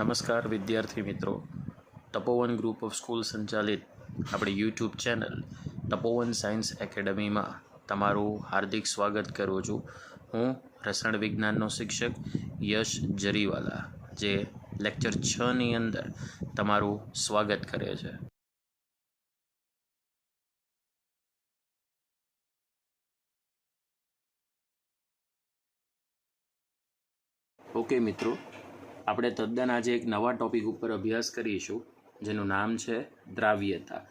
નમસ્કાર વિદ્યાર્થી મિત્રો, તપોવન ગ્રુપ ઓફ સ્કૂલ સંચાલિત આપણી યુટ્યુબ ચેનલ તપોવન સાયન્સ એકેડમીમાં તમારું હાર્દિક સ્વાગત કરું છું. હું રસાયણ વિજ્ઞાનનો શિક્ષક યશ જરીવાલા, જે લેક્ચર 6ની અંદર તમારું સ્વાગત કરે છે. ઓકે મિત્રો, આપણે તદ્દન આજે એક નવા ટૉપિક ઉપર અભ્યાસ કરીશું, જેનું નામ છે દ્રાવ્યતા.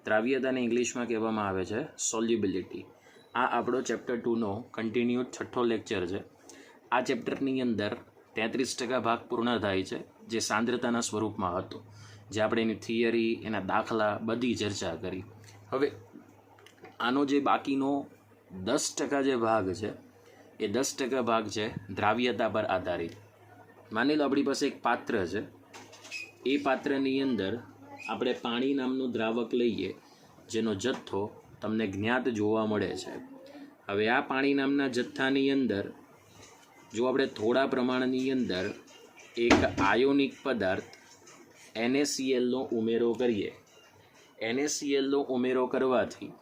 દ્રાવ્યતાને ઇંગ્લિશમાં કહેવામાં આવે છે સોલ્યુબિલિટી. આ આપણો ચેપ્ટર 2નો કન્ટિન્યુડ 6થો લેક્ચર છે. આ ચેપ્ટરની અંદર 33% ભાગ પૂર્ણ થાય છે, જે સાંદ્રતાના સ્વરૂપમાં હતો, જે આપણે એની થિયરી, એના દાખલા બધી ચર્ચા કરી. હવે આનો જે બાકીનો 10% જે ભાગ છે, એ 10% ભાગ છે દ્રાવ્યતા પર આધારિત. માની લો આપણી પાસે એક પાત્ર છે. એ પાત્રની અંદર આપણે પાણી નામનું દ્રાવક લઈએ, જેનો જથ્થો તમને જ્ઞાત જોવા મળે છે. હવે આ પાણી નામના જથ્થાની અંદર જો આપણે થોડા પ્રમાણની અંદર એક આયોનિક પદાર્થ NaClનો ઉમેરો કરીએ, NaClનો ઉમેરો કરવાથી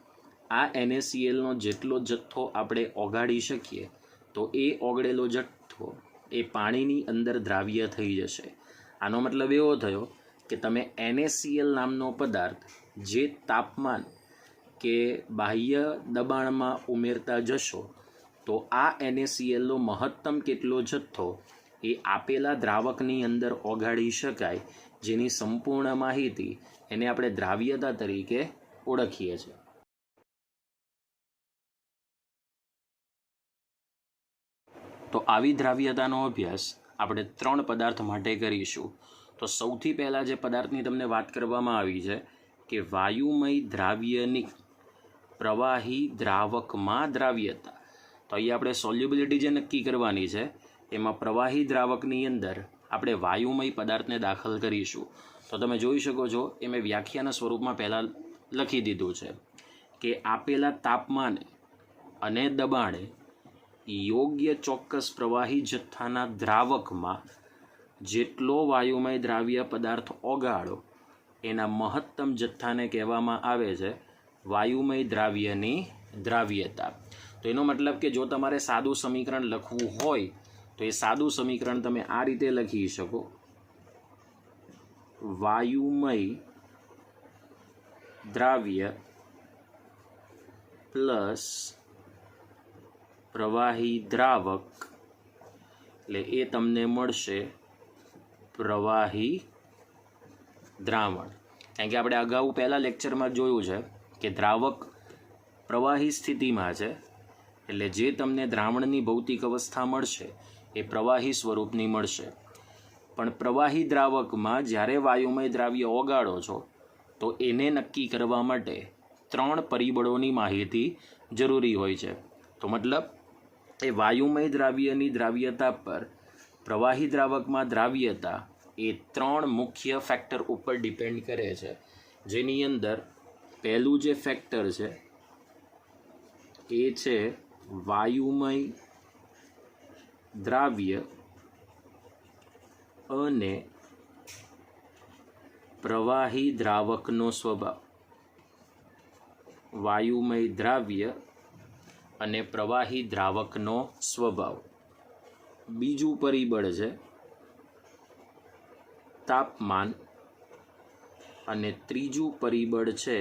આ NaClનો જેટલો જથ્થો આપણે ઓગાળી શકીએ, તો એ ઓગળેલો જથ્થો એ પાણીની અંદર દ્રાવ્ય થઈ જશે. આનો મતલબ એવો થયો કે તમે NaCl નામનો પદાર્થ જે તાપમાન કે બાહ્ય દબાણમાં ઉમેરતા જશો, તો આ NaClનો મહત્તમ કેટલો જથ્થો એ આપેલા દ્રાવકની અંદર ઓગાળી શકાય, જેની સંપૂર્ણ માહિતી એને આપણે દ્રાવ્યતા તરીકે ઓળખીએ છીએ. તો આવી દ્રાવ્યતાનો અભ્યાસ આપણે 3 પદાર્થ માટે કરીશું. તો સૌથી પહેલાં જે પદાર્થની તમને વાત કરવામાં આવી છે કે વાયુમય દ્રાવ્યની પ્રવાહી દ્રાવકમાં દ્રાવ્યતા. તો અહીં આપણે સોલ્યુબિલિટી જે નક્કી કરવાની છે, એમાં પ્રવાહી દ્રાવકની અંદર આપણે વાયુમય પદાર્થને દાખલ કરીશું. તો તમે જોઈ શકો છો, એ મેં વ્યાખ્યાના સ્વરૂપમાં પહેલાં લખી દીધું છે કે આપેલા તાપમાને અને દબાણે યોગ્ય ચોક્કસ પ્રવાહી જથ્થાના દ્રાવકમાં જેટલો વાયુમય દ્રાવ્ય પદાર્થ ઓગાળો, એના મહત્તમ જથ્થાને કહેવામાં આવે છે વાયુમય દ્રાવ્યની દ્રાવ્યતા. તો એનો મતલબ કે જો તમારે સાદું સમીકરણ લખવું હોય, તો એ સાદું સમીકરણ તમે આ રીતે લખી શકો: વાયુમય દ્રાવ્ય પ્લસ પ્રવાહી દ્રાવક, એટલે એ તમને મળશે પ્રવાહી દ્રાવણ. કારણ કે આપણે અગાઉ પહેલા લેક્ચરમાં જોયું છે કે દ્રાવક પ્રવાહી સ્થિતિમાં છે, એટલે જે તમને દ્રાવણની ભૌતિક અવસ્થા મળશે એ પ્રવાહી સ્વરૂપની મળશે. પણ પ્રવાહી દ્રાવકમાં જ્યારે વાયુમય દ્રાવ્ય ઓગાળો છો, તો એને નક્કી કરવા માટે 3 પરિબળોની માહિતી જરૂરી હોય છે. તો મતલબ એ વાયુમય દ્રાવ્યની દ્રાવ્યતા પર પ્રવાહી દ્રાવકમાં દ્રાવ્યતા એ 3 મુખ્ય ફેક્ટર ઉપર ડિપેન્ડ કરે છે, જેની અંદર પહેલું જે ફેક્ટર છે એ છે વાયુમય દ્રાવ્ય અને પ્રવાહી દ્રાવકનો સ્વભાવ. વાયુમય દ્રાવ્ય અને પ્રવાહી દ્રાવકનો સ્વભાવ. બીજું પરિબળ છે તાપમાન, અને ત્રીજું પરિબળ છે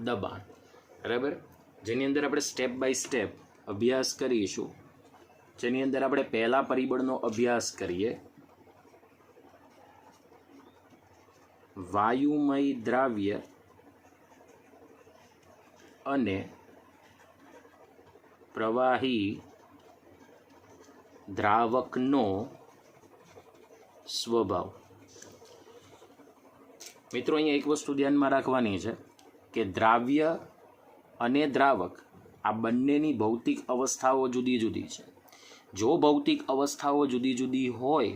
દબાણ. બરાબર? જેની અંદર આપણે સ્ટેપ બાય સ્ટેપ અભ્યાસ કરીશું. જેની અંદર આપણે પહેલા પરિબળનો અભ્યાસ કરીએ. વાયુમય દ્રાવ્ય અને પ્રવાહી દ્રાવકનો સ્વભાવ. મિત્રો, અહીંયા એક વસ્તુ ધ્યાનમાં રાખવાની છે કે દ્રાવ્ય અને દ્રાવક આ બંનેની ભૌતિક અવસ્થાઓ જુદી જુદી છે. જો ભૌતિક અવસ્થાઓ જુદી જુદી હોય,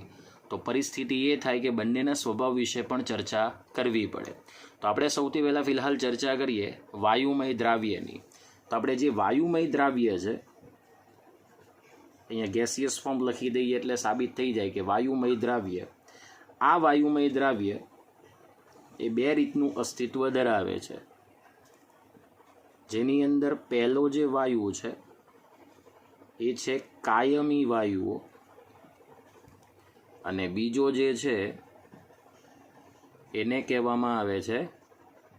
તો પરિસ્થિતિ એ થાય કે બંનેના સ્વભાવ વિશે પણ ચર્ચા કરવી પડે. તો આપણે સૌથી પહેલાં ફિલહાલ ચર્ચા કરીએ વાયુમય દ્રાવ્યની. તો આપણે જે વાયુમય દ્રાવ્ય છે અહીંયા ગેસિયસ ફોર્મ લખી દઈએ એટલે સાબિત થઈ જાય કે વાયુમય દ્રાવ્ય, આ વાયુમય દ્રાવ્ય એ બે રીતનું અસ્તિત્વ ધરાવે છે, જેની અંદર પહેલો જે વાયુ છે એ છે કાયમી વાયુઓ અને બીજો જે છે એને કહેવામાં આવે છે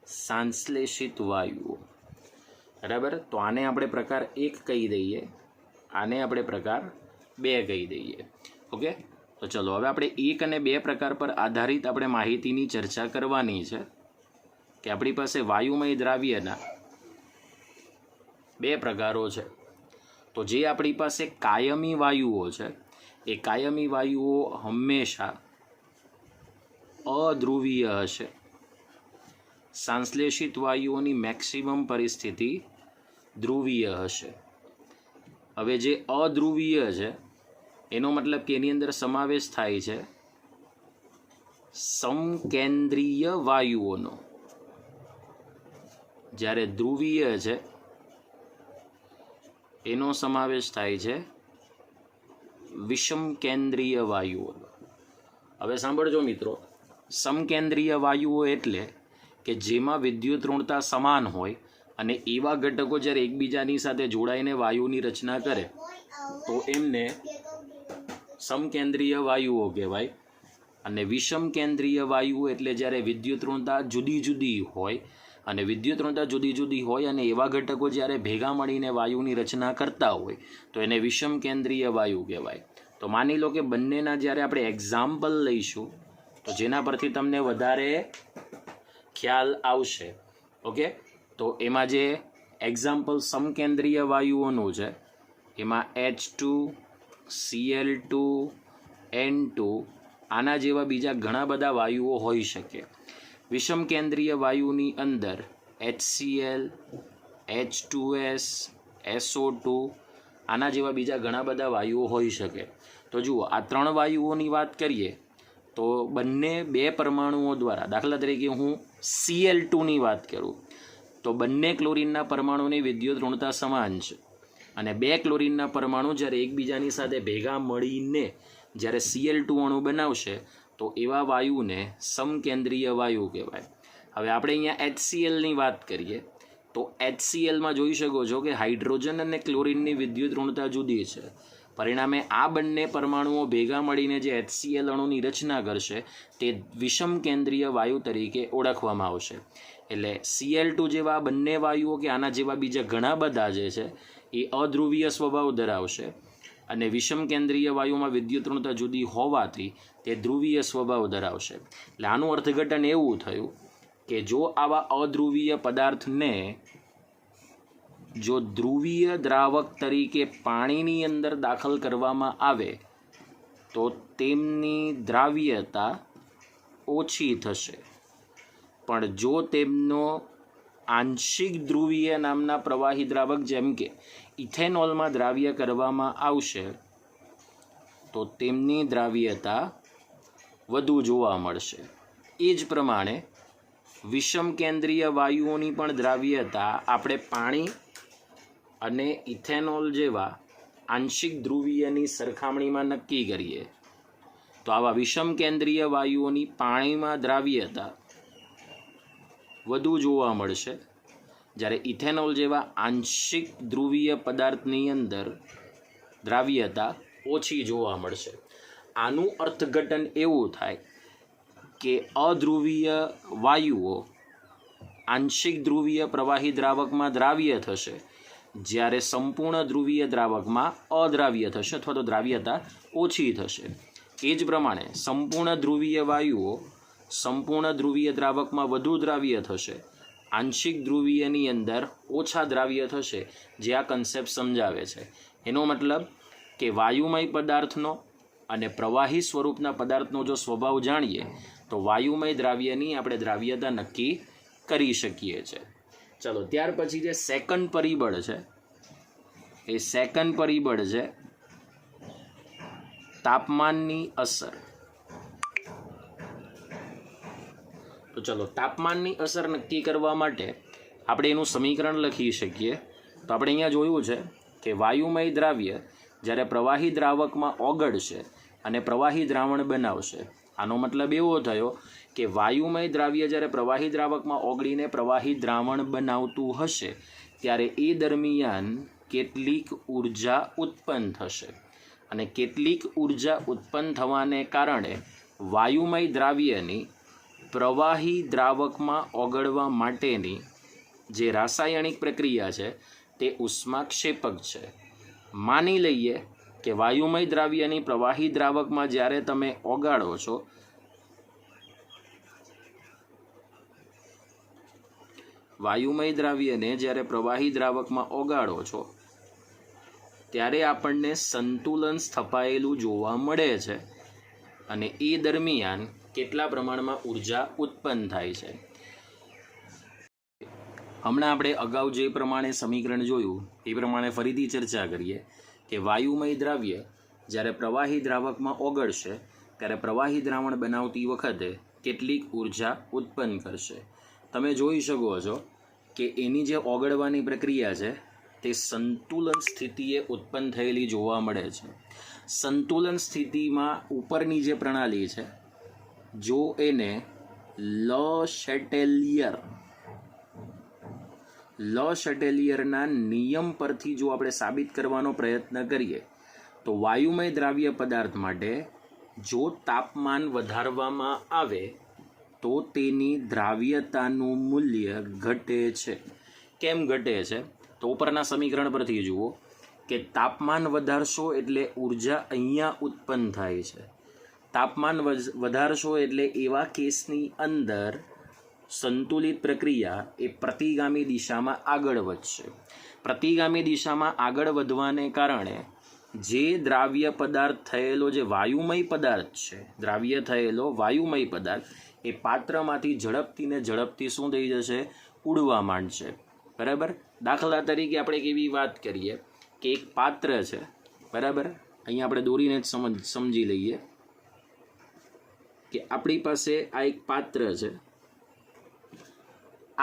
સંશ્લેષિત વાયુઓ. બરાબર, તો આને આપણે પ્રકાર 1 કહી દઈએ, આને આપણે પ્રકાર 2 કહી દઈએ. ઓકે, તો ચલો હવે આપણે 1 અને 2 પ્રકાર પર આધારિત આપણે માહિતીની ચર્ચા કરવાની છે કે આપણી પાસે વાયુમય દ્રાવ્યના 2 પ્રકારો છે. તો જે આપણી પાસે કાયમી વાયુઓ છે એ કાયમી વાયુઓ હંમેશા અધ્રુવીય હશે. સંશ્લેષિત વાયુઓની મેક્સિમમ પરિસ્થિતિ ધ્રુવીય હશે. હવે જે અધ્રુવીય છે એનો મતલબ કે એની અંદર સમાવેશ થાય છે સમકેન્દ્રીય વાયુઓનો, જ્યારે ધ્રુવીય છે એનો સમાવેશ થાય છે વિષમકેન્દ્રીય વાયુઓનો. હવે સાંભળજો મિત્રો, સમકેન્દ્રીય વાયુઓ એટલે કે જેમાં વિદ્યુત ઋણતા સમાન હોય અને એવા ઘટકો જ્યારે એકબીજાની સાથે જોડાઈને વાયુની રચના કરે તો એમને સમકેન્દ્રીય વાયુઓ કહેવાય. અને વિષમકેન્દ્રીય વાયુઓ એટલે જ્યારે વિદ્યુત ઋણતા જુદી જુદી હોય અને વિદ્યુત ઋણતા જુદી જુદી હોય અને એવા ઘટકો જ્યારે ભેગા મળીને વાયુની રચના કરતા હોય તો એને વિષમકેન્દ્રીય વાયુ કહેવાય. તો માની લો કે બંનેના જ્યારે આપણે એક્ઝામ્પલ લઈશું તો જેના પરથી તમને વધારે ખ્યાલ આવશે. ઓકે, તો એમાં જે એક્ઝામ્પલ સમકેન્દ્રીય વાયુઓનું છે એમાં H2, Cl2, N2 આના જેવા બીજા ઘણા બધા વાયુઓ હોઈ શકે. વિષમકેન્દ્રીય વાયુની અંદર HCl, H2S, SO2 આના જેવા બીજા ઘણા બધા વાયુઓ હોઈ શકે. તો જુઓ, આ 3 વાયુઓની વાત કરીએ તો બંને 2 પરમાણુઓ દ્વારા, દાખલા તરીકે હું Cl2ની વાત કરું તો બંને ક્લોરીનના પરમાણુની વિદ્યુત ઋણતા સમાન છે અને 2 ક્લોરીનના પરમાણુ જ્યારે એકબીજાની સાથે ભેગા મળીને જ્યારે Cl2 અણુ બનાવશે તો એવા વાયુને સમકેન્દ્રીય વાયુ કહેવાય. હવે આપણે અહીંયા HClની વાત કરીએ તો HClમાં જોઈ શકો છો કે હાઇડ્રોજન અને ક્લોરીનની વિદ્યુત ઋણતા જુદી છે. પરિણામે આ બંને પરમાણુઓ ભેગા મળીને જે HCl અણુની રચના કરશે તે વિષમકેન્દ્રીય વાયુ તરીકે ઓળખવામાં આવશે. એટલે Cl2 જેવા બંને વાયુઓ કે આના જેવા બીજા ઘણા બધા જે છે એ અધ્રુવીય સ્વભાવ ધરાવશે અને વિષમકેન્દ્રીય વાયુમાં વિદ્યુત ઋણતા જુદી હોવાથી તે ધ્રુવીય સ્વભાવ ધરાવશે. એટલે આનું અર્થઘટન એવું થયું કે જો આવા અધ્રુવીય પદાર્થને જો ધ્રુવીય દ્રાવક તરીકે પાણીની અંદર દાખલ કરવામાં આવે તો તેમની દ્રાવ્યતા ઓછી થશે, પણ જો તેમનો આંશિક ધ્રુવીય નામના પ્રવાહી દ્રાવક જેમ કે ઇથેનોલમાં દ્રાવ્ય કરવામાં આવશે તો તેમની દ્રાવ્યતા વધુ જોવા મળશે. એ જ પ્રમાણે વિષમકેન્દ્રીય વાયુઓની પણ દ્રાવ્યતા આપણે પાણી અને ઇથેનોલ જેવા આંશિક ધ્રુવીયની સરખામણીમાં નક્કી કરીએ તો આવા વિષમકેન્દ્રીય વાયુઓની પાણીમાં દ્રાવ્યતા વધુ જોવા મળશે, જ્યારે ઇથેનોલ જેવા આંશિક ધ્રુવીય પદાર્થની અંદર દ્રાવ્યતા ઓછી જોવા મળશે. આનું અર્થઘટન એવું થાય કે અધ્રુવીય વાયુઓ આંશિક ધ્રુવીય પ્રવાહી દ્રાવકમાં દ્રાવ્ય થશે, જ્યારે સંપૂર્ણ ધ્રુવીય દ્રાવકમાં અદ્રાવ્ય થશે અથવા તો દ્રાવ્યતા ઓછી થશે. એ જ પ્રમાણે સંપૂર્ણ ધ્રુવીય વાયુઓ સંપૂર્ણ ધ્રુવીય દ્રાવકમાં વધુ દ્રાવ્ય થશે, આંશિક ધ્રુવીયની અંદર ઓછા દ્રાવ્ય થશે, જે આ કન્સેપ્ટ સમજાવે છે. એનો મતલબ કે વાયુમય પદાર્થનો અને પ્રવાહી સ્વરૂપના પદાર્થનો જો સ્વભાવ જાણીએ તો વાયુમય દ્રાવ્યની આપણે દ્રાવ્યતા નક્કી કરી શકીએ છીએ. ચલો, ત્યાર પછી જે સેકન્ડ પરિબળ છે એ સેકન્ડ પરિબળ છે તાપમાનની અસર. તો ચલો, તાપમાનની અસર નક્કી કરવા માટે આપણે એનું સમીકરણ લખી શકીએ. તો આપણે અહીંયા જોયું છે કે વાયુમય દ્રાવ્ય જ્યારે પ્રવાહી દ્રાવકમાં ઓગળશે અને પ્રવાહી દ્રાવણ બનાવશે. આનો મતલબ એવો થયો કે વાયુમય દ્રાવ્ય જ્યારે પ્રવાહી દ્રાવકમાં ઓગળીને પ્રવાહી દ્રાવણ બનાવતું હશે ત્યારે એ દરમિયાન કેટલીક ઉર્જા ઉત્પન્ન થશે અને કેટલીક ઉર્જા ઉત્પન્ન થવાને કારણે વાયુમય દ્રાવ્યની પ્રવાહી દ્રાવકમાં ઓગળવા માટેની જે રાસાયણિક પ્રક્રિયા છે તે ઉષ્માક્ષેપક છે. માની લઈએ કે વાયુમય દ્રાવ્યની પ્રવાહી દ્રાવકમાં જ્યારે તમે ઓગાળો છો વાયુમય દ્રાવ્યને જ્યારે પ્રવાહી દ્રાવકમાં ઓગાળો છો ત્યારે આપણને સંતુલન સ્થપાયેલું જોવા મળે છે અને એ દરમિયાન કેટલા પ્રમાણમાં ઉર્જા ઉત્પન્ન થાય છે. હમણાં આપણે અગાઉ જે પ્રમાણે સમીકરણ જોયું એ પ્રમાણે ફરીથી ચર્ચા કરીએ કે વાયુમય દ્રાવ્ય જ્યારે પ્રવાહી દ્રાવકમાં ઓગળશે ત્યારે પ્રવાહી દ્રાવણ બનાવતી વખતે કેટલીક ઉર્જા ઉત્પન્ન કરશે. તમે જોઈ શકો છો કે એની જે ઓગળવાની પ્રક્રિયા છે તે સંતુલન સ્થિતિએ ઉત્પન્ન થયેલી જોવા મળે છે. સંતુલન સ્થિતિમાં ઉપરની જે પ્રણાલી છે જો એને લ શેટેલિયરના નિયમ પરથી જો આપણે સાબિત કરવાનો પ્રયત્ન કરીએ તો વાયુમય દ્રાવ્ય પદાર્થ માટે જો તાપમાન વધારવામાં આવે તો તેની દ્રાવ્યતાનું મૂલ્ય ઘટે છે. કેમ ઘટે છે? તો ઉપરના સમીકરણ પરથી જુઓ કે તાપમાન વધારશો એટલે ઉર્જા અહીંયા ઉત્પન્ન થાય છે. તાપમાન વધારશો એટલે એવા કેસની અંદર સંતુલિત પ્રક્રિયા એ પ્રતિગામી દિશામાં આગળ વધશે. પ્રતિગામી દિશામાં આગળ વધવાને કારણે જે દ્રાવ્ય પદાર્થ થયેલો જે વાયુમય પદાર્થ છે દ્રાવ્ય થયેલો વાયુમય પદાર્થ એ પાત્રમાંથી ઝડપથી શું થઈ જશે? ઉડવા માંડશે. બરાબર. દાખલા તરીકે આપણે એક એવી વાત કરીએ કે એક પાત્ર છે. બરાબર. અહીંયા આપણે દોરીને જ સમજી લઈએ કે આપણી પાસે આ એક પાત્ર છે.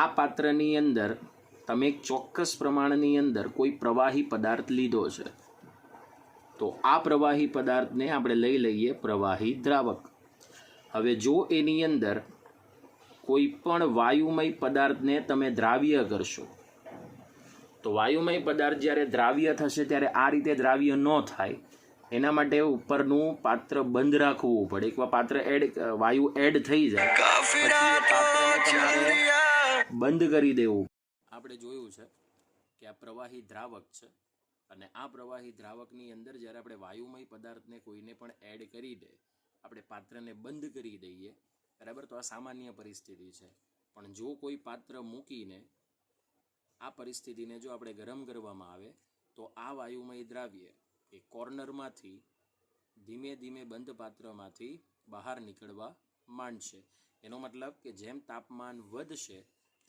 આ પાત્રની અંદર તમે એક ચોક્કસ પ્રમાણની અંદર કોઈ પ્રવાહી પદાર્થ લીધો છે તો આ પ્રવાહી પદાર્થને આપણે લઈ લઈએ પ્રવાહી દ્રાવક. હવે જો એની અંદર કોઈ પણ વાયુમય પદાર્થને તમે દ્રાવ્ય કરશો તો વાયુમય પદાર્થ જ્યારે દ્રાવ્ય થશે ત્યારે આ રીતે દ્રાવ્ય ન થાય એના માટે ઉપરનું પાત્ર બંધ રાખવું પડે. એકવાર પાત્ર વાયુ એડ થઈ જાય બંધ કરી દેવું. આપણે જોયું છે કે આ પ્રવાહી દ્રાવક છે અને આ પ્રવાહી દ્રાવકની અંદર જ્યારે આપણે વાયુમય પદાર્થને કોઈને પણ એડ કરી દે આપણે પાત્રને બંધ કરી દઈએ. બરાબર. તો આ સામાન્ય પરિસ્થિતિ છે. પણ જો કોઈ પાત્ર મૂકીને આ પરિસ્થિતિને જો આપણે ગરમ કરવામાં આવે તો આ વાયુમય દ્રાવ્ય એ કોર્નરમાંથી ધીમે ધીમે બંધ પાત્રમાંથી બહાર નીકળવા માંડશે. એનો મતલબ કે જેમ તાપમાન વધશે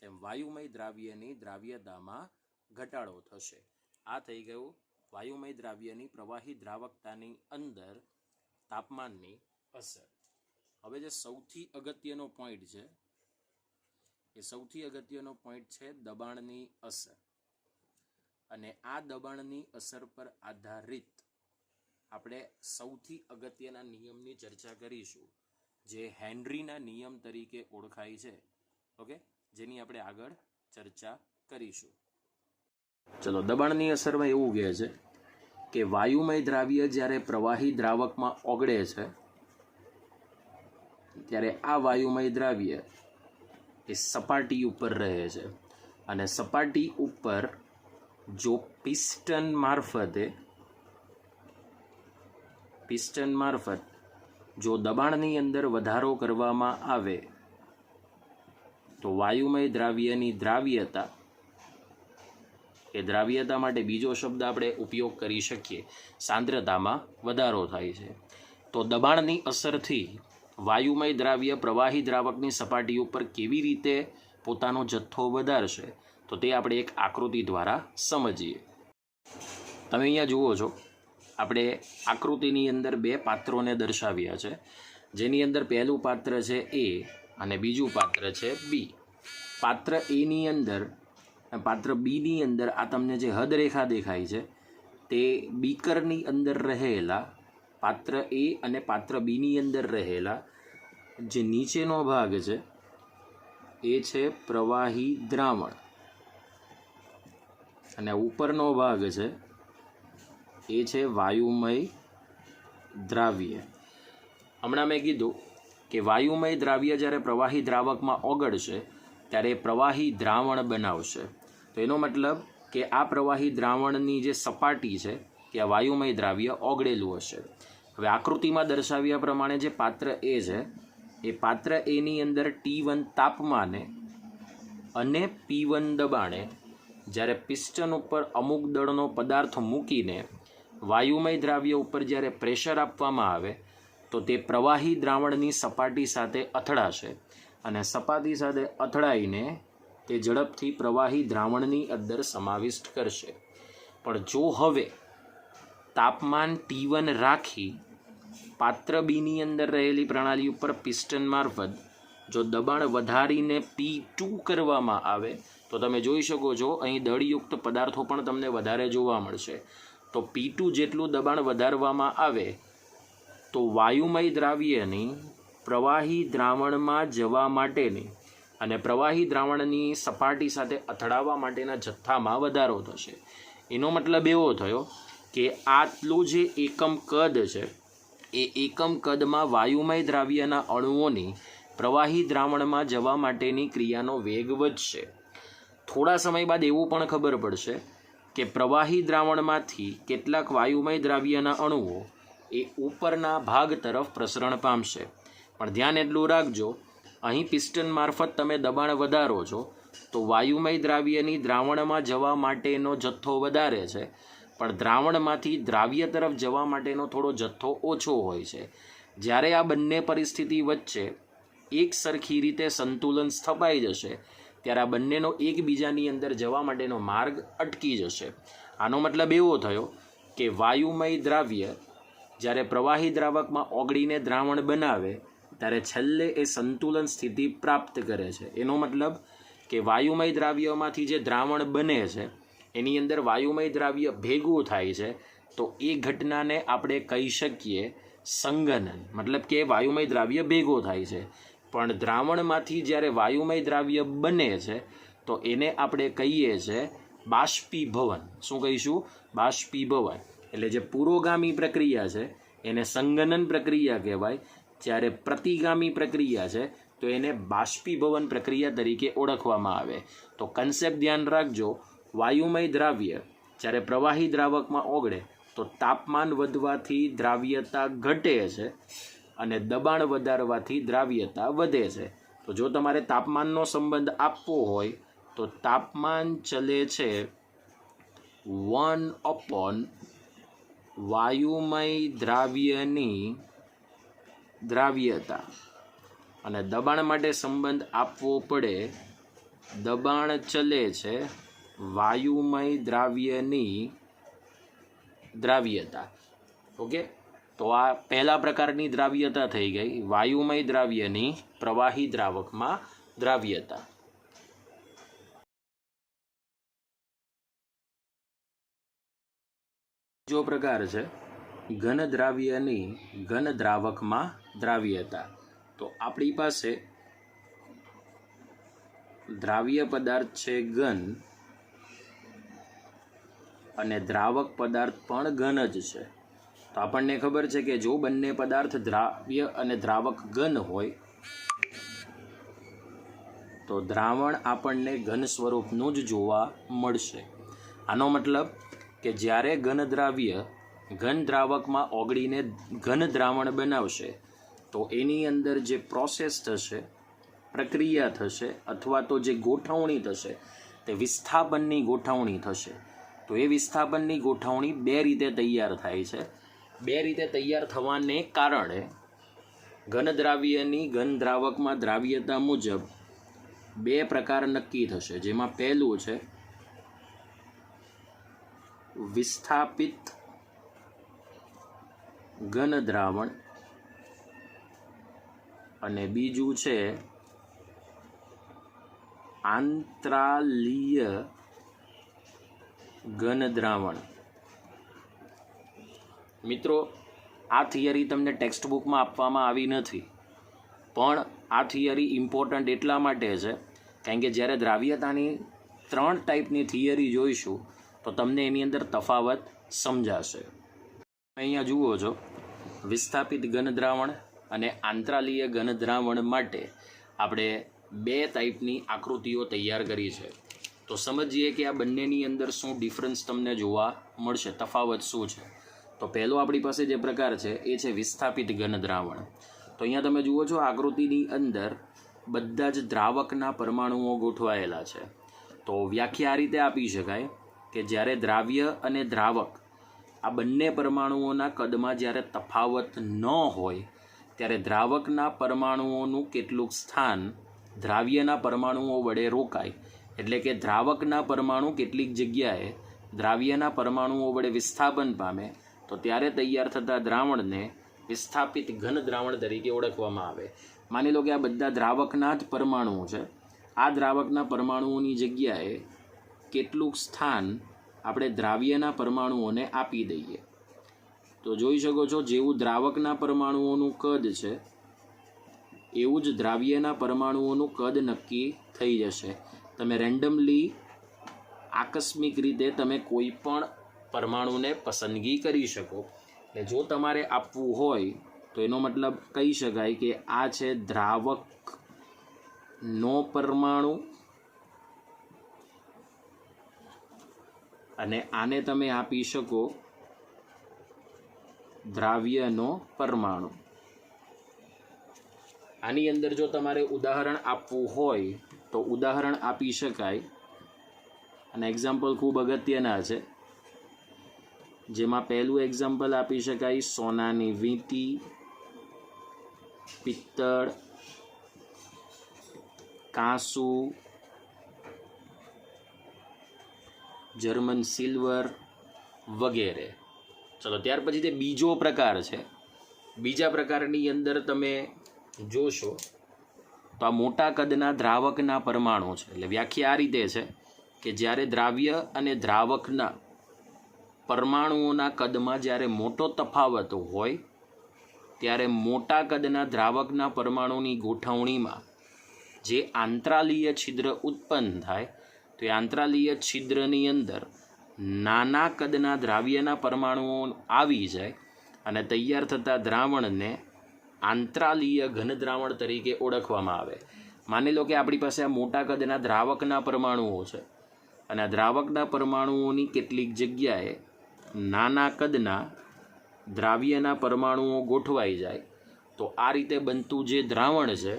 તેમ વાયુમય દ્રાવ્યની દ્રાવ્યતામાં ઘટાડો થશે. આ થઈ ગયું વાયુમય દ્રાવ્યની પ્રવાહી દ્રાવકતાની અંદર તાપમાનની અસર. હવે જે સૌથી અગત્યનો પોઈન્ટ છે એ સૌથી અગત્યનો પોઈન્ટ છે દબાણની અસર. અને આ દબાણની અસર પર આધારિત આપણે સૌથી અગત્યના નિયમની ચર્ચા કરીશું જે હેનરીના નિયમ તરીકે ઓળખાય છે. ઓકે, જેની આપણે આગળ ચર્ચા કરીશું. ચલો, દબાણની અસરમાં એવું કહે છે કે વાયુમય દ્રાવ્ય જ્યારે પ્રવાહી દ્રાવકમાં ઓગળે છે ત્યારે આ વાયુમય દ્રાવ્ય એ સપાટી ઉપર રહે છે અને સપાટી ઉપર જો પિસ્ટન મારફત જો દબાણની અંદર વધારો કરવામાં આવે તો વાયુમય દ્રાવ્યની દ્રાવ્યતા એ દ્રાવ્યતા માટે બીજો શબ્દ આપણે ઉપયોગ કરી શકીએ, સાંદ્રતામાં વધારો થાય છે. તો દબાણની અસરથી વાયુમય દ્રાવ્ય પ્રવાહી દ્રાવકની સપાટી ઉપર કેવી રીતે પોતાનો જથ્થો વધારશે તો તે આપણે એક આકૃતિ દ્વારા સમજીએ. તમે અહીંયા જુઓ છો, આપણે આકૃતિની અંદર બે પાત્રોને દર્શાવ્યા છે, જેની અંદર પહેલું પાત્ર છે એ અને બીજું પાત્ર છે બી. પાત્ર એની અંદર પાત્ર બીની અંદર આ તમને જે હદરેખા દેખાય છે તે બીકરની અંદર રહેલા પાત્ર એ અને પાત્ર બીની અંદર રહેલા જે નીચેનો ભાગ છે એ છે પ્રવાહી દ્રાવણ અને ઉપરનો ભાગ છે એ છે વાયુમય દ્રાવ્ય. હમણાં મેં કીધું કે વાયુમય દ્રાવ્ય જ્યારે પ્રવાહી દ્રાવકમાં ઓગળશે ત્યારે પ્રવાહી દ્રાવણ બનાવશે. તો એનો મતલબ કે આ પ્રવાહી દ્રાવણની જે સપાટી છે ત્યાં વાયુમય દ્રાવ્ય ઓગળેલું હશે. હવે આકૃતિમાં દર્શાવ્યા પ્રમાણે જે પાત્ર એ છે એ પાત્ર એની અંદર T1 તાપમાને અને P1 દબાણે જ્યારે પિસ્ટન ઉપર અમુક દળનો પદાર્થ મૂકીને વાયુમય દ્રાવ્ય ઉપર જ્યારે પ્રેશર આપવામાં આવે તો તે પ્રવાહી દ્રાવણની સપાટી સાથે અથડાશે અને સપાટી સાથે અથડાઈને તે ઝડપથી પ્રવાહી દ્રાવણની અંદર સમાવિષ્ટ કરશે. પણ જો હવે તાપમાન T1 રાખી પાત્ર બીની અંદર રહેલી પ્રણાલી ઉપર પિસ્ટન મારફત જો દબાણ વધારીને P2 કરવામાં આવે તો તમે જોઈ શકો છો અહીં દળયુક્ત પદાર્થો પણ તમને વધારે જોવા મળશે. તો P2 જેટલું દબાણ વધારવામાં આવે તો વાયુમય દ્રાવ્યની પ્રવાહી દ્રાવણમાં જવા માટેની અને પ્રવાહી દ્રાવણની સપાટી સાથે અથડાવવા માટેના જથ્થામાં વધારો થશે. એનો મતલબ એવો થયો કે આટલું જે એકમ કદ છે એ એકમ કદમાં વાયુમય દ્રાવ્યના અણુઓની પ્રવાહી દ્રાવણમાં જવા માટેની ક્રિયાનો વેગ વધશે. થોડા સમય બાદ એવું પણ ખબર પડશે કે પ્રવાહી દ્રાવણમાંથી કેટલાક વાયુમય દ્રાવ્યના અણુઓ એ ઉપરના ભાગ તરફ પ્રસરણ પામશે. પણ ધ્યાન એટલું રાખજો, અહીં પિસ્ટન મારફત તમે દબાણ વધારો છો તો વાયુમય દ્રાવ્યની દ્રાવણમાં જવા માટેનો જથ્થો વધારે છે પણ દ્રાવણમાંથી દ્રાવ્ય તરફ જવા માટેનો થોડો જથ્થો ઓછો હોય છે. જ્યારે આ બંને પરિસ્થિતિ વચ્ચે એક સરખી રીતે સંતુલન સ્થપાઈ જશે ત્યારે આ બંનેનો એકબીજાની અંદર જવા માટેનો માર્ગ અટકી જશે. આનો મતલબ એવો થયો કે વાયુમય દ્રાવ્ય જ્યારે પ્રવાહી દ્રાવકમાં ઓગળીને દ્રાવણ બનાવે ત્યારે છેલ્લે એ સંતુલન સ્થિતિ પ્રાપ્ત કરે છે. એનો મતલબ કે વાયુમય દ્રાવ્યમાંથી જે દ્રાવણ બને છે એની અંદર વાયુમય દ્રાવ્ય ભેગું થાય છે તો એ ઘટનાને આપણે કહી શકીએ સંગનન. મતલબ કે વાયુમય દ્રાવ્ય ભેગો થાય છે પણ દ્રાવણમાંથી જ્યારે વાયુમય દ્રાવ્ય બને છે તો એને આપણે કહીએ છીએ બાષ્પીભવન. શું કહીશું? બાષ્પીભવન. એટલે જે પુરોગામી પ્રક્રિયા છે એને સંગનન પ્રક્રિયા કહેવાય, જ્યારે પ્રતિગામી પ્રક્રિયા છે તો એને બાષ્પીભવન પ્રક્રિયા તરીકે ઓળખવામાં આવે. તો કન્સેપ્ટ ધ્યાન રાખજો, વાયુમય દ્રાવ્ય જ્યારે પ્રવાહી દ્રાવકમાં ઓગળે તો તાપમાન વધવાથી દ્રાવ્યતા ઘટે છે અને દબાણ વધારવાથી દ્રાવ્યતા વધે છે. તો જો તમારે તાપમાનનો સંબંધ આપવો હોય તો તાપમાન ચલે છે 1 વાયુમય દ્રાવ્યની દ્રાવ્યતા અને દબાણ માટે સંબંધ આપવો પડે દબાણ ચલે છે વાયુમય દ્રાવ્યની દ્રાવ્યતા. ઓકે, તો આ પહેલા પ્રકારની દ્રાવ્યતા થઈ ગઈ, વાયુમય દ્રાવ્યની પ્રવાહી દ્રાવકમાં દ્રાવ્યતા. બીજો પ્રકાર છે ઘન દ્રાવ્યની ઘન દ્રાવકમાં દ્રાવ્યતા. તો આપણી પાસે દ્રાવ્ય પદાર્થ છે ઘન અને દ્રાવક પદાર્થ પણ ઘન જ છે. તો આપણને ખબર છે કે જો બંને પદાર્થ દ્રાવ્ય અને દ્રાવક ઘન હોય તો દ્રાવણ આપણને ઘન સ્વરૂપનું જ જોવા મળશે. આનો મતલબ કે જ્યારે ઘન દ્રાવ્ય ઘન દ્રાવકમાં ઓગળીને ઘન દ્રાવણ બનાવશે તો એની અંદર જે પ્રોસેસ થશે, પ્રક્રિયા થશે અથવા તો જે ગોઠવણી થશે તે વિસ્થાપનની ગોઠવણી થશે. તો એ વિસ્થાપનની ગોઠવણી બે રીતે તૈયાર થાય છે. બે રીતે તૈયાર થવાને કારણે ઘન દ્રાવ્યની ઘન દ્રાવકમાં દ્રાવ્યતા મુજબ બે પ્રકાર નક્કી થશે, જેમાં પહેલું છે વિસ્થાપિત ઘન દ્રાવણ અને બીજું છે આંતરાલીય ઘન દ્રાવણ. મિત્રો, આ થિયરી તમને ટેક્સ્ટ બુકમાં આપવામાં આવી નથી, પણ આ થિયરી ઇમ્પોર્ટન્ટ એટલા માટે છે કારણ કે જ્યારે દ્રાવ્યતાની 3 ટાઈપની થિયરી જોઈશું તો તમને એની અંદર તફાવત સમજાશે. અહીંયા જુઓ છો, વિસ્થાપિત ઘન દ્રાવણ અને આંતરાલીય ઘન દ્રાવણ માટે આપણે 2 ટાઈપની આકૃતિઓ તૈયાર કરી છે. તો સમજીએ કે આ બંનેની અંદર શું ડિફરન્સ તમને જોવા મળશે, તફાવત શું છે. તો પહેલો આપણી પાસે જે પ્રકાર છે એ છે વિસ્થાપિત ઘન દ્રાવણ. તો અહીંયા તમે જુઓ છો, આકૃતિની અંદર બધા જ દ્રાવકના પરમાણુઓ ગોઠવાયેલા છે. તો વ્યાખ્યા આ રીતે આપી શકાય કે જ્યારે દ્રાવ્ય અને દ્રાવક આ બંને પરમાણુઓના કદમાં જ્યારે તફાવત ન હોય ત્યારે દ્રાવકના પરમાણુઓનું કેટલુંક સ્થાન દ્રાવ્યના પરમાણુઓ વડે રોકાય, એટલે કે દ્રાવકના પરમાણુ કેટલીક જગ્યાએ દ્રાવ્યના પરમાણુઓ વડે વિસ્થાપન પામે, તો ત્યારે તૈયાર થતા દ્રાવણને વિસ્થાપિત ઘન દ્રાવણ તરીકે ઓળખવામાં આવે. માની લો કે આ બધા દ્રાવકના જ પરમાણુઓ છે. આ દ્રાવકના પરમાણુઓની જગ્યાએ કેટલુંક સ્થાન આપણે દ્રાવ્યના પરમાણુઓને આપી દઈએ. તો જોઈ શકો છો, જેવું દ્રાવકના પરમાણુઓનું કદ છે એવું જ દ્રાવ્યના પરમાણુઓનું કદ નક્કી થઈ જશે. તમે રેન્ડમલી આકસ્મિક રીતે તમે કોઈ પણ પરમાણુને પસંદગી કરી શકો. એટલે જો તમારે આપવું હોય તો એનો મતલબ કહી શકાય કે આ છે દ્રાવકનો પરમાણુ અને આને તમે આપી શકો દ્રાવ્યનો પરમાણુ. આની અંદર જો તમારે ઉદાહરણ આપવું હોય તો ઉદાહરણ આપી શકાય, અને એક્ઝામ્પલ ખૂબ અગત્યના છે. જેમાં પહેલું એક્ઝામ્પલ આપી શકાય સોનાની વીંટી, પિત્તળ, કાંસુ, જર્મન સિલ્વર વગેરે. ચલો, ત્યાર પછી તે બીજો પ્રકાર છે. બીજા પ્રકારની અંદર તમે જોશો તો આ મોટા કદના દ્રાવકના પરમાણુ છે. એટલે વ્યાખ્યા આ રીતે છે કે જ્યારે દ્રાવ્ય અને દ્રાવકના પરમાણુઓના કદમાં જ્યારે મોટો તફાવત હોય ત્યારે મોટા કદના દ્રાવકના પરમાણુની ગોઠવણીમાં જે આંતરાલીય છિદ્ર ઉત્પન્ન થાય, તો એ આંતરાલીય છિદ્રની અંદર નાના કદના દ્રાવ્યના પરમાણુઓ આવી જાય અને તૈયાર થતા દ્રાવણને આંતરાલીય ઘન દ્રાવણ તરીકે ઓળખવામાં આવે. માની લો કે આપણી પાસે આ મોટા કદના દ્રાવકના પરમાણુઓ છે અને આ દ્રાવકના પરમાણુઓની કેટલીક જગ્યાએ નાના કદના દ્રાવ્યના પરમાણુઓ ગોઠવાઈ જાય, તો આ રીતે બનતું જે દ્રાવણ છે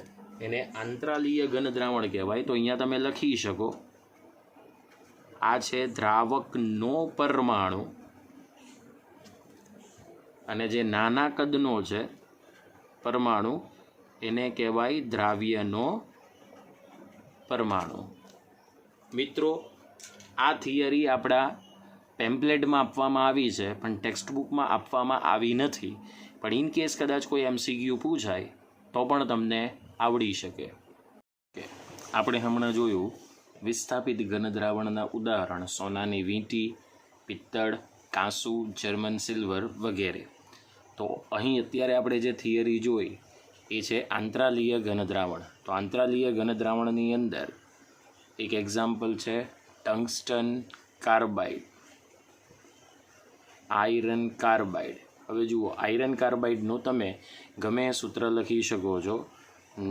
એને આંતરાલીય ઘન દ્રાવણ કહેવાય. તો અહીંયા તમે લખી શકો, આ છે દ્રાવકનો પરમાણુ અને જે નાના કદનો છે પરમાણુ એને કહેવાય દ્રાવ્યનો પરમાણુ. મિત્રો, આ થિયરી આપણા પેમ્પલેટમાં આપવામાં આવી છે પણ ટેક્સ્ટ બુકમાં આપવામાં આવી નથી. પણ ઇન કેસ કદાચ કોઈ MCQ પૂછાય તો પણ તમને આવડી શકે. આપણે હમણાં જોયું વિસ્થાપિત ઘન દ્રાવણના ઉદાહરણ સોનાની વીંટી, પિત્તળ, કાંસુ, જર્મન સિલ્વર વગેરે. તો અહીં અત્યારે આપણે જે થિયરી જોઈ એ છે આંતરાલીય ઘન દ્રાવણ. તો આંતરાલીય ઘન દ્રાવણની અંદર એક એક્ઝામ્પલ છે ટંગસ્ટન કાર્બાઇડ, આયરન કાર્બાઇડ. હવે જુઓ, આયરન કાર્બાઇડનું તમે ગમે સૂત્ર લખી શકો છો,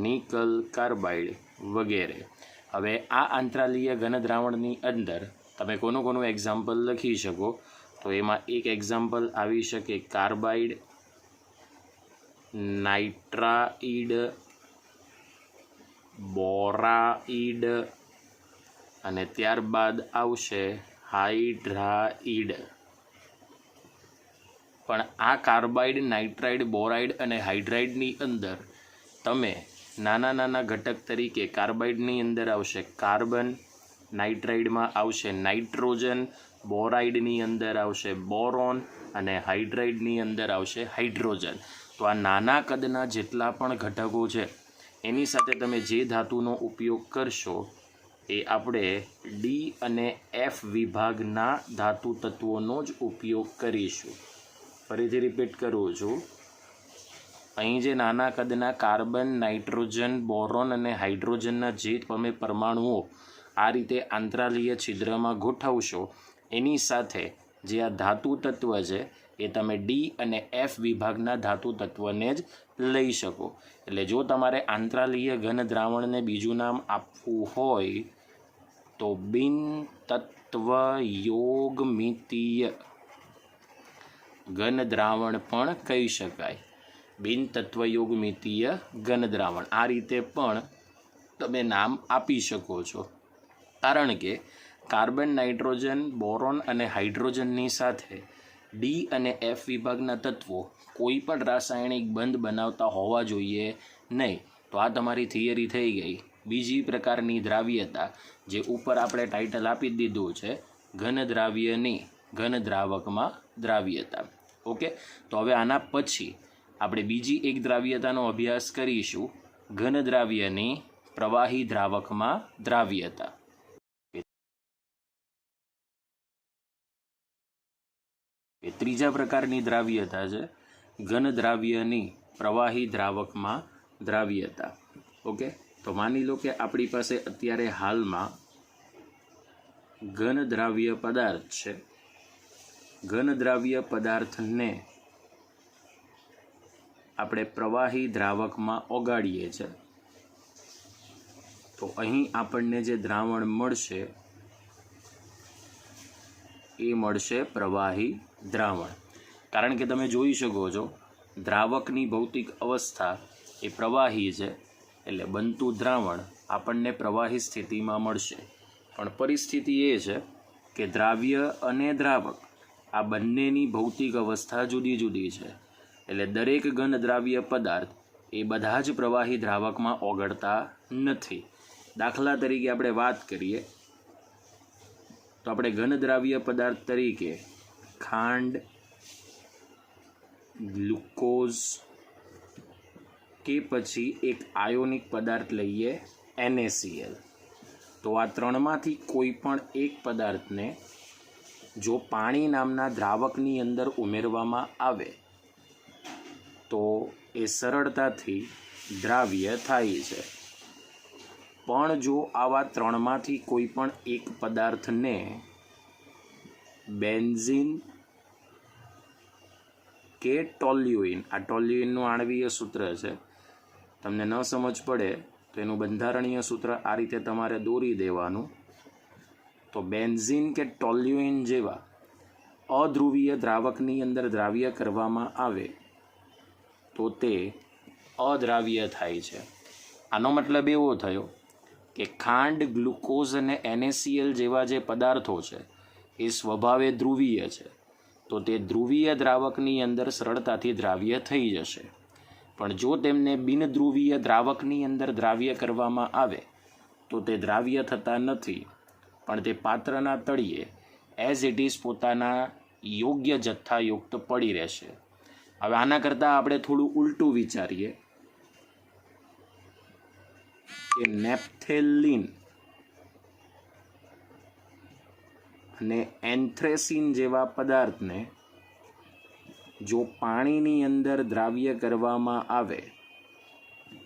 નિકલ કાર્બાઇડ વગેરે. હવે આ આંતરાલીય ઘન દ્રાવણની અંદર તમે કોનું એક્ઝામ્પલ લખી શકો, તો એમાં એક એક્ઝામ્પલ આવી શકે કાર્બાઇડ, નાઇટ્રાઇડ, બોરાઇડ અને ત્યારબાદ આવશે હાઇડ્રાઇડ. પણ આ કાર્બાઇડ, નાઇટ્રાઇડ, બોરાઇડ અને હાઇડ્રાઇડની અંદર તમે નાના નાના ઘટક તરીકે કાર્બાઇડની અંદર આવશે કાર્બન, નાઇટ્રાઇડમાં આવશે નાઇટ્રોજન, બોરાઇડની અંદર આવશે બોરોન અને હાઇડ્રાઇડની અંદર આવશે હાઇડ્રોજન. તો આ નાના કદના જેટલા પણ ઘટકો છે એની સાથે તમે જે ધાતુનો ઉપયોગ કરશો એ આપણે ડી અને એફ વિભાગના ધાતુ તત્વોનો જ ઉપયોગ કરીશું. ફરીથી રિપીટ કરું છું, અહીં જે નાના કદના કાર્બન, નાઇટ્રોજન, બોરોન અને હાઇડ્રોજનના જે તમે પરમાણુઓ આ રીતે આંતરાલીય છિદ્રમાં ગોઠવશો એની સાથે જે આ ધાતુ તત્વ છે એ તમે ડી અને એફ વિભાગના ધાતુ તત્વને જ લઈ શકો. એટલે જો તમારે આંતરાલીય ઘન દ્રાવણને બીજું નામ આપવું હોય તો બિન તત્વ યોગમિતીય ઘન દ્રાવણ પણ કહી શકાય. બિન તત્વ યોગમિતીય ઘન દ્રાવણ આ રીતે પણ તમે નામ આપી શકો છો. કારણ કે કાર્બન, નાઇટ્રોજન, બોરોન અને હાઇડ્રોજનની સાથે ડી અને એફ વિભાગના તત્વો કોઈ પણ રાસાયણિક બંધ બનાવતા હોવા જોઈએ નહીં. તો આ તમારી થિયરી થઈ ગઈ. બીજી પ્રકારની દ્રાવ્યતા જે ઉપર આપણે ટાઇટલ આપી દીધું છે ઘન દ્રાવ્યની ઘન દ્રાવકમાં દ્રાવ્યતા. ઓકે, તો હવે આના પછી આપણે બીજી એક દ્રાવ્યતાનો અભ્યાસ કરીશું, ઘન દ્રાવ્યની પ્રવાહી દ્રાવકમાં દ્રાવ્યતા. ત્રીજા પ્રકારની દ્રાવ્યતા છે ઘન દ્રાવ્યની પ્રવાહી દ્રાવકમાં દ્રાવ્યતા. ઓકે, તો માની લો કે આપણી પાસે અત્યારે હાલમાં ઘન દ્રાવ્ય પદાર્થ છે. ઘન દ્રાવ્ય પદાર્થને આપણે પ્રવાહી દ્રાવકમાં ઓગાળીએ છીએ તો અહીં આપણને જે દ્રાવણ મળશે એ મળશે પ્રવાહી દ્રાવણ. કારણ કે તમે જોઈ શકો છો દ્રાવકની ભૌતિક અવસ્થા એ પ્રવાહી છે, એટલે બનતું દ્રાવણ આપણને પ્રવાહી સ્થિતિમાં મળશે. પણ પરિસ્થિતિ એ છે કે દ્રાવ્ય અને દ્રાવક આ બંનેની ભૌતિક અવસ્થા જુદી જુદી છે. એટલે દરેક ઘન દ્રાવ્ય પદાર્થ એ બધા જ પ્રવાહી દ્રાવકમાં ઓગળતા નથી. દાખલા તરીકે આપણે વાત કરીએ તો આપણે ઘન દ્રાવ્ય પદાર્થ તરીકે ખાંડ, ગ્લુકોઝ કે પછી એક આયોનિક પદાર્થ લઈએ NaCl. તો આ ત્રણમાંથી કોઈ પણ એક પદાર્થને જો પાણી નામના દ્રાવકની અંદર ઉમેરવામાં આવે તો એ સરળતાથી દ્રાવ્ય થાય છે. પણ જો આવા ત્રણમાંથી કોઈ પણ એક પદાર્થને બેન્ઝીન કે ટોલ્યુઇન, આ ટોલ્યુઇનનું આણ્વીય સૂત્ર છે, તમને ન સમજ પડે તો એનું બંધારણીય સૂત્ર આ રીતે તમારે દોરી દેવાનું. તો બેન્ઝીન કે ટોલ્યુઇન જેવા અધ્રુવીય દ્રાવકની અંદર દ્રાવ્ય કરવામાં આવે તો તે અદ્રાવ્ય થાય છે. આનો મતલબ એવો થયો કે ખાંડ, ગ્લુકોઝ અને NaCl જેવા જે પદાર્થો છે એ સ્વભાવે ધ્રુવીય છે, તો તે ધ્રુવીય દ્રાવકની અંદર સરળતાથી દ્રાવ્ય થઈ જશે. પણ જો તેમને બિનધ્રુવીય દ્રાવકની અંદર દ્રાવ્ય કરવામાં આવે તો તે દ્રાવ્ય થતા નથી, પણ તે પાત્રના તળિયે એઝ ઇટ ઇઝ પોતાના યોગ્ય જથ્થાયુક્ત પડી રહેશે. હવે આના કરતાં આપણે થોડું ઉલટું વિચારીએ કે નેપ્થેલિન અને એન્થ્રેસિન જેવા પદાર્થને જો પાણીની અંદર દ્રાવ્ય કરવામાં આવે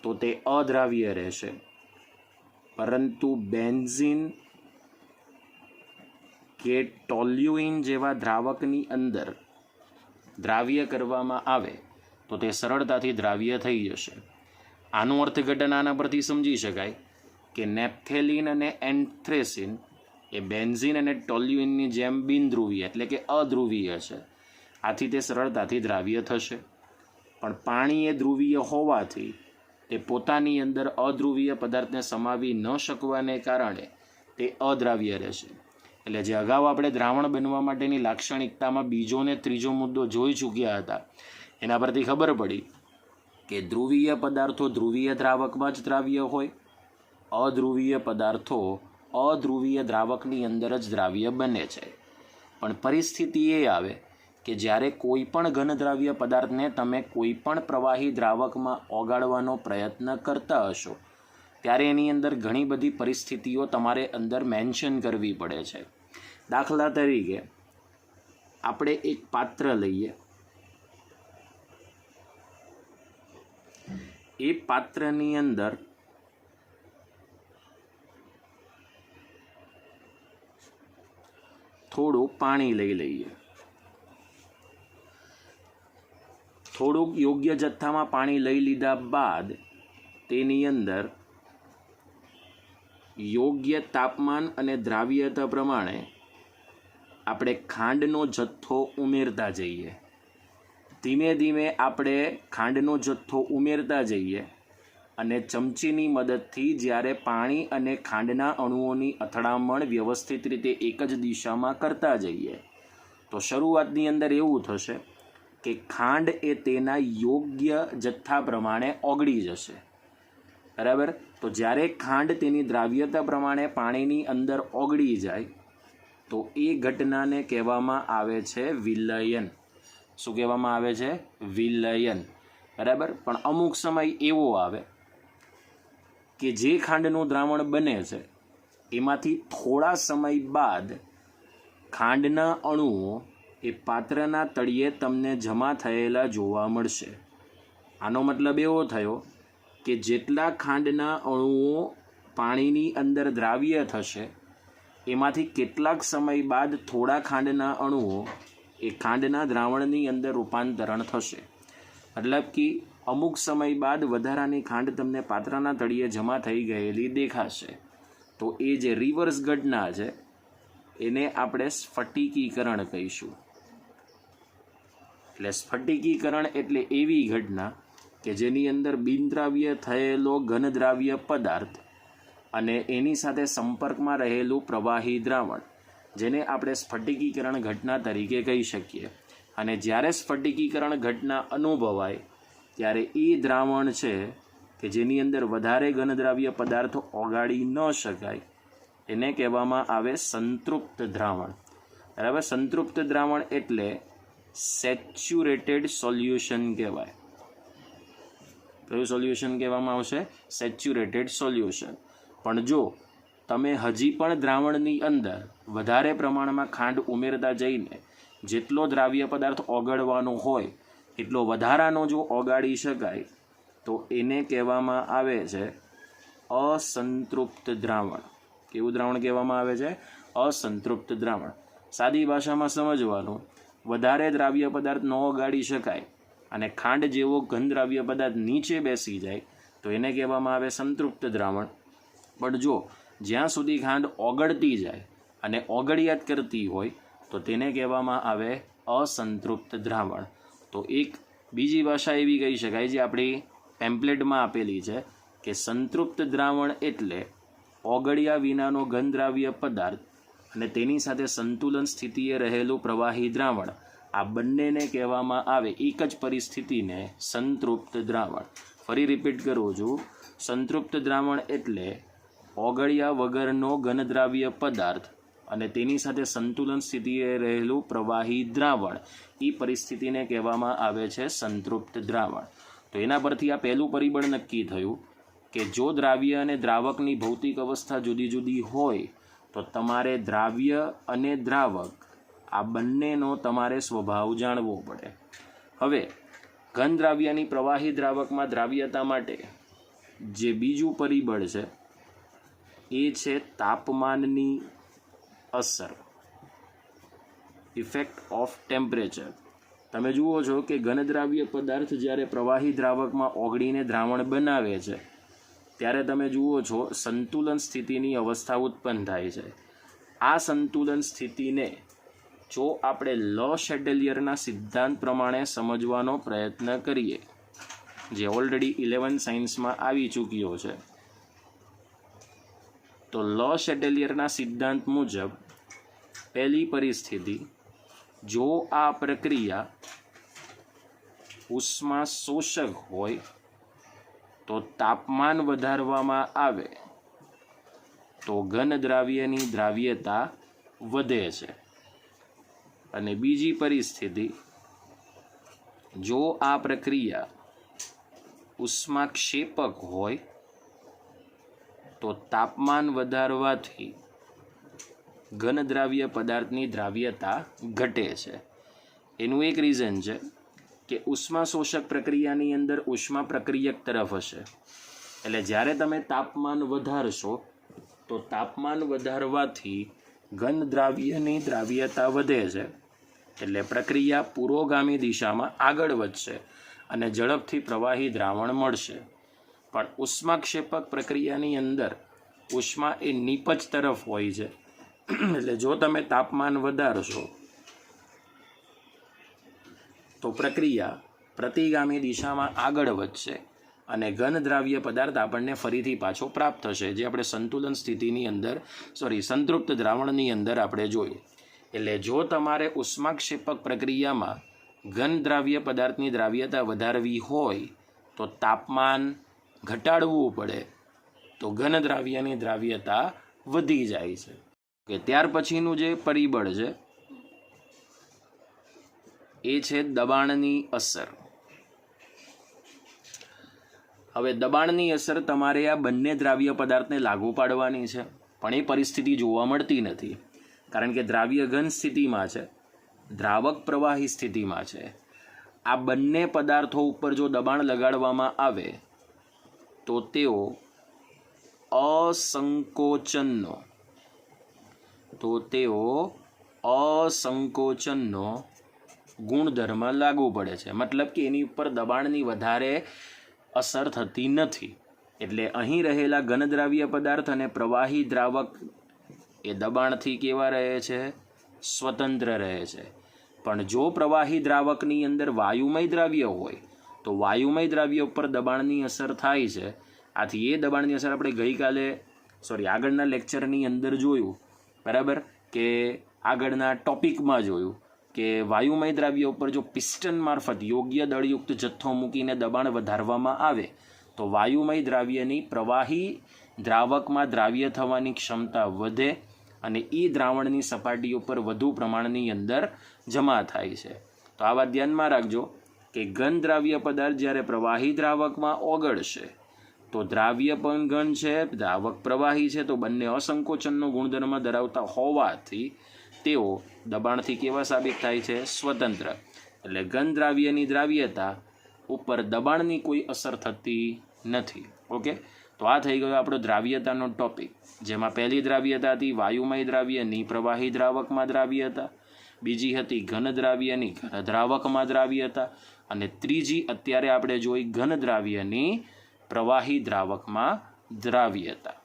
તો તે અદ્રાવ્ય રહેશે. પરંતુ બેન્ઝીન કે ટોલ્યુઇન જેવા દ્રાવકની અંદર દ્રાવ્ય કરવામાં આવે તો તે સરળતાથી દ્રાવ્ય થઈ જશે. આનું અર્થઘટન આના પરથી સમજી શકાય કે નેપ્થેલિન અને એન્થ્રેસિન એ બેન્ઝીન અને ટોલ્યુઇનની જેમ બિનધ્રુવીય એટલે કે અધ્રુવીય છે. આથી તે સરળતાથી દ્રાવ્ય થશે. પણ પાણી એ ધ્રુવીય હોવાથી તે પોતાની અંદર અધ્રુવીય પદાર્થને સમાવી ન શકવાને કારણે તે અદ્રાવ્ય રહેશે. એટલે જે અગાઉ આપણે દ્રાવણ બનવા માટેની લાક્ષણિકતામાં બીજો ને ત્રીજો મુદ્દો જોઈ ચૂક્યા હતા એના પરથી ખબર પડી કે ધ્રુવીય પદાર્થો ધ્રુવીય દ્રાવકમાં જ દ્રાવ્ય હોય, અધ્રુવીય પદાર્થો અધ્રુવીય દ્રાવકની અંદર જ દ્રાવ્ય બને છે. પણ પરિસ્થિતિ એ આવે કે જ્યારે કોઈ પણ ઘન દ્રાવ્ય પદાર્થને તમે કોઈ પણ પ્રવાહી દ્રાવકમાં ઓગાળવાનો પ્રયત્ન કરતા હશો ત્યારે એની અંદર ઘણી બધી પરિસ્થિતિઓ તમારે અંદર મેન્શન કરવી પડે છે. દાખલા તરીકે આપણે એક પાત્ર લઈએ એ પાત્રની અંદર થોડું પાણી લઈ લઈએ. થોડુંક યોગ્ય જથ્થામાં પાણી લઈ લીધા બાદ તેની અંદર યોગ્ય તાપમાન અને દ્રાવ્યતા પ્રમાણે આપણે ખાંડનો જથ્થો ઉમેરતા જઈએ. ધીમે ધીમે આપણે ખાંડનો જથ્થો ઉમેરતા જઈએ અને ચમચીની મદદથી જ્યારે પાણી અને ખાંડના અણુઓની અથડામણ વ્યવસ્થિત રીતે એક જ દિશામાં કરતા જઈએ તો શરૂઆતની અંદર એવું થશે કે ખાંડ એ તેના યોગ્ય જથ્થા પ્રમાણે ઓગળી જશે. બરાબર. તો જ્યારે ખાંડ તેની દ્રાવ્યતા પ્રમાણે પાણીની અંદર ઓગળી જાય તો એ ઘટનાને કહેવામાં આવે છે વિલયન. શું કહેવામાં આવે છે? વિલયન. બરાબર. પણ અમુક સમય એવો આવે કે જે ખાંડનું દ્રાવણ બને છે એમાંથી થોડા સમય બાદ ખાંડના અણુઓ એ પાત્રના તળિયે તમને જમા થયેલા જોવા મળશે. આનો મતલબ એવો થયો કે જેટલા ખાંડના અણુઓ પાણીની અંદર દ્રાવ્ય થશે એમાંથી કેટલાક સમય બાદ થોડા ખાંડના અણુઓ એ ખાંડના દ્રાવણની અંદર રૂપાંતરણ થશે. મતલબ કે અમુક સમય બાદ વધારાની ખાંડ તમને પાત્રના તળિયે જમા થઈ ગયેલી દેખાશે. તો એ જે રિવર્સ ઘટના છે એને આપણે સ્ફટિકીકરણ કહીશું. એટલે સ્ફટિકીકરણ એટલે એવી ઘટના કે જેની અંદર બિનદ્રાવ્ય થયેલો ઘનદ્રાવ્ય પદાર્થ અને એની સાથે સંપર્કમાં રહેલું પ્રવાહી દ્રાવણ જેને આપણે સ્ફટિકીકરણ ઘટના તરીકે કહી શકીએ. અને જ્યારે સ્ફટિકીકરણ ઘટના અનુભવાય ત્યારે એ દ્રાવણ છે કે જેની અંદર વધારે ઘનદ્રાવ્ય પદાર્થો ઓગાળી ન શકાય એને કહેવામાં આવે સંતૃપ્ત દ્રાવણ. બરાબર. સંતૃપ્ત દ્રાવણ એટલે સેચ્યુરેટેડ સોલ્યુશન કહેવાય. કયું સોલ્યુશન કહેવામાં આવશે? Saturated solution. પણ જો તમે હજી પણ દ્રાવણની અંદર વધારે પ્રમાણમાં ખાંડ ઉમેરતા જઈને જેટલો દ્રાવ્ય પદાર્થ ઓગળવાનો હોય એટલો વધારાનો જો ઓગાળી શકાય તો એને કહેવામાં આવે છે અસંતૃપ્ત દ્રાવણ. કેવું દ્રાવણ કહેવામાં આવે છે? અસંતૃપ્ત દ્રાવણ. સાદી ભાષામાં સમજવાનું, વધારે દ્રાવ્ય પદાર્થ ન ઓગાળી શકાય અને ખાંડ જેવો ઘનદ્રાવ્ય પદાર્થ નીચે બેસી જાય તો એને કહેવામાં આવે સંતૃપ્ત દ્રાવણ. પણ જો જ્યાં સુધી ખાંડ ઓગળતી જાય અને ઓગળિયાત કરતી હોય તો તેને કહેવામાં આવે અસંતૃપ્ત દ્રાવણ. તો એક બીજી ભાષા એવી કહી શકાય જે આપણી ટેમ્પલેટમાં આપેલી છે કે સંતૃપ્ત દ્રાવણ એટલે ઓગળ્યા વિનાનો ઘનદ્રાવ્ય પદાર્થ અને તેની સાથે સંતુલન સ્થિતિએ રહેલું પ્રવાહી દ્રાવણ. આ બંનેને કહેવામાં આવે એક જ પરિસ્થિતિને સંતૃપ્ત દ્રાવણ. ફરી રિપીટ કરું છું. સંતૃપ્ત દ્રાવણ એટલે ઓગળ્યા વગરનો ઘનદ્રાવ્ય પદાર્થ અને તેની સાથે સંતુલન સ્થિતિએ રહેલું પ્રવાહી દ્રાવણ. એ પરિસ્થિતિને કહેવામાં આવે છે સંતૃપ્ત દ્રાવણ. તો એના પરથી આ પહેલું પરિબળ નક્કી થયું કે જો દ્રાવ્ય અને દ્રાવકની ભૌતિક અવસ્થા જુદી જુદી હોય તો તમારે દ્રાવ્ય અને દ્રાવક આ બંનેનો તમારે સ્વભાવ જાણવો પડે. હવે ઘન દ્રાવ્યની પ્રવાહી દ્રાવકમાં દ્રાવ્યતા માટે જે બીજું પરિબળ છે એ છે તાપમાનની અસર, ઇફેક્ટ ઓફ ટેમ્પરેચર. તમે જુઓ છો કે ઘનદ્રાવ્ય પદાર્થ જ્યારે પ્રવાહી દ્રાવકમાં ઓગળીને દ્રાવણ બનાવે છે ત્યારે તમે જુઓ છો સંતુલન સ્થિતિની અવસ્થા ઉત્પન્ન થાય છે. આ સંતુલન સ્થિતિને જો આપણે લો શેટેલિયરના સિદ્ધાંત પ્રમાણે સમજવાનો પ્રયત્ન કરીએ જે ઓલરેડી 11 સાયન્સમાં આવી ચૂક્યો છે તો લો શેટેલિયરના સિદ્ધાંત મુજબ પહેલી પરિસ્થિતિ, જો આ પ્રક્રિયા ઉષ્મા શોષક હોય તો તાપમાન વધારવામાં આવે તો ઘન દ્રાવ્યની દ્રાવ્યતા વધે છે. અને બીજી પરિસ્થિતિ, જો આ પ્રક્રિયા ઉષ્માક્ષેપક હોય તો તાપમાન વધારવાથી ઘનદ્રાવ્ય પદાર્થની દ્રાવ્યતા ઘટે છે. એનું એક રીઝન છે કે ઉષ્મા શોષક પ્રક્રિયાની અંદર ઉષ્મા પ્રક્રિયક તરફ હશે. એટલે જ્યારે તમે તાપમાન વધારશો તો તાપમાન વધારવાથી ઘન દ્રાવ્યની દ્રાવ્યતા વધે છે. એટલે પ્રક્રિયા પુરોગામી દિશામાં આગળ વધશે અને ઝડપથી પ્રવાહી દ્રાવણ મળશે. પણ ઉષ્માક્ષેપક પ્રક્રિયાની અંદર ઉષ્મા એ નીપજ તરફ હોય છે. એટલે જો તમે તાપમાન વધારશો તો પ્રક્રિયા પ્રતિગામી દિશામાં આગળ વધશે અને ઘન દ્રાવ્ય પદાર્થ આપણને ફરીથી પાછો પ્રાપ્ત થશે, જે આપણે સંતુલન સ્થિતિની અંદર સંતૃપ્ત દ્રાવણની અંદર આપણે જોયું. એટલે જો તમારે ઉષ્માક્ષેપક પ્રક્રિયામાં ઘન દ્રાવ્ય પદાર્થની દ્રાવ્યતા વધારવી હોય તો તાપમાન ઘટાડવું પડે, તો ઘન દ્રાવ્યની દ્રાવ્યતા વધી જાય છે. કે ત્યાર પછીનું જે પરિબળ છે એ છે દબાણની અસર. હવે દબાણની અસર તમારે આ બંને દ્રાવ્ય પદાર્થને લાગુ પાડવાની છે, પણ એ પરિસ્થિતિ જોવા મળતી નથી, કારણ કે દ્રાવ્ય ઘન સ્થિતિમાં છે, દ્રાવક પ્રવાહી સ્થિતિમાં છે. આ બંને પદાર્થો ઉપર જો દબાણ લગાડવામાં આવે તો તેઓ અસંકોચનનો ગુણધર્મ લાગુ પડે છે. મતલબ કે એની ઉપર દબાણની વધારે અસર થતી નથી. એટલે અહીં રહેલા ઘન દ્રાવ્ય પદાર્થ અને પ્રવાહી દ્રાવક એ દબાણથી કેવા રહે છે? સ્વતંત્ર રહે છે. પણ જો પ્રવાહી દ્રાવકની અંદર વાયુમય દ્રાવ્ય હોય તો વાયુમય દ્રાવ્ય ઉપર દબાણની અસર થાય છે. આથી એ દબાણની અસર આપણે આગળના લેક્ચરની અંદર જોયું, બરાબર, કે આગળના ટોપિકમાં જોયું કે વાયુમય દ્રાવ્ય ઉપર જો પિસ્ટન મારફત યોગ્ય દળયુક્ત જથ્થો મૂકીને દબાણ વધારવામાં આવે તો વાયુમય દ્રાવ્યની પ્રવાહી દ્રાવકમાં દ્રાવ્ય થવાની ક્ષમતા વધે અને એ દ્રાવણની સપાટી ઉપર વધુ પ્રમાણની અંદર જમા થાય છે. તો આ વાત ધ્યાનમાં રાખજો કે ઘન દ્રાવ્ય પદાર્થ જ્યારે પ્રવાહી દ્રાવકમાં ઓગળશે તો દ્રાવ્ય પણ ઘન છે, દ્રાવક પ્રવાહી છે, તો બંને અસંકોચનનો ગુણધર્મ ધરાવતા હોવાથી તેઓ દબાણથી કેવા સાબિત થાય છે? સ્વતંત્ર. એટલે ઘન દ્રાવ્યની દ્રાવ્યતા ઉપર દબાણની કોઈ અસર થતી નથી. ઓકે, તો આ થઈ ગયો આપણો દ્રાવ્યતાનો ટોપિક, જેમાં પહેલી દ્રાવ્યતા હતી વાયુમય દ્રાવ્યની પ્રવાહી દ્રાવકમાં દ્રાવ્યતા, બીજી હતી ઘન દ્રાવ્યની ઘન દ્રાવકમાં દ્રાવ્યતા, અને ત્રીજી અત્યારે આપણે જોઈ ઘન દ્રાવ્યની પ્રવાહી દ્રાવકમાં દ્રાવ્યતા.